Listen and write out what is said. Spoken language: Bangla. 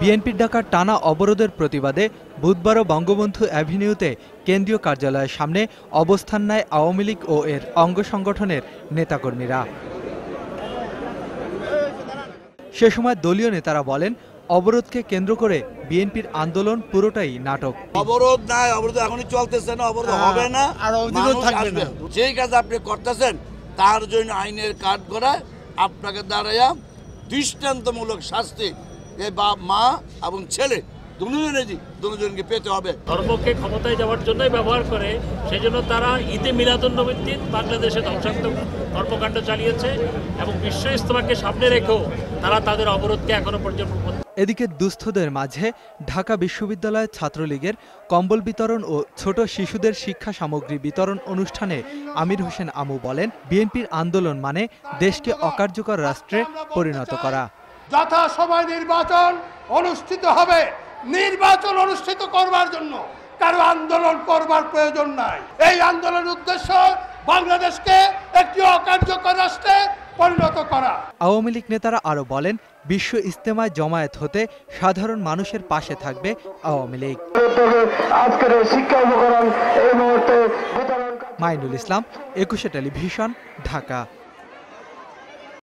বিএনপির ডাকা টানা অবরোধের প্রতিবাদে বুধবারও বঙ্গবন্ধু অ্যাভিনিউতে কেন্দ্রীয় কার্যালয়ের সামনে অবস্থান নেয় আওয়ামী লীগ ও এর অঙ্গ সংগঠনের নেতাকর্মীরা। সে সময় দলীয় নেতারা বলেন, অবরোধকে কেন্দ্র করে বিএনপির আন্দোলন পুরোটাই নাটক। অবরোধ নাই, অবরোধ এখনই চলতেছে না, অবরোধ হবে না, আর অবরোধ থাকবে না। যেই কাজ আপনি করতেছেন তার জন্য আইনের কাঠ গড়ায় আপনাকে দাঁড়াইয়া দৃষ্টান্তমূলক শাস্তি এই বাপ মা এবং ছেলে দুজনকে পেতে হবে। ধর্মকে ক্ষমতায় যাওয়ার জন্যই ব্যবহার করে, সেজন্য তারা ঈদে মিলাদুন্নবীর দিন বাংলাদেশে ধ্বংসাত্মক কর্মকাণ্ড চালিয়েছে এবং বিশ্ব ইজতেমাকে সামনে রেখেও তারা তাদের অবরোধকে এখনো পর্যন্ত। এদিকে দুস্থদের মাঝে ঢাকা বিশ্ববিদ্যালয় ছাত্রলীগের কম্বল বিতরণ ও ছোট শিশুদের শিক্ষা সামগ্রী বিতরণ অনুষ্ঠানে আমির হোসেন আমু বলেন, বিএনপির আন্দোলন মানে দেশকে অকার্যকর রাষ্ট্রে পরিণত করা। যথাসময় নির্বাচন অনুষ্ঠিত হবে, নির্বাচন অনুষ্ঠিত করবার জন্য কারো আন্দোলন করবার প্রয়োজন নাই। এই আন্দোলনের উদ্দেশ্য বাংলাদেশকে একটি অকার্যকর রাষ্ট্রে পরিণত করা। আওয়ামী লীগ নেতারা আরো বলেন, বিশ্ব ইজতেমায় জমায়েত হতে সাধারণ মানুষের পাশে থাকবে আওয়ামী লীগ। মাইনুল ইসলাম, 21 টেলিভিশন, ঢাকা।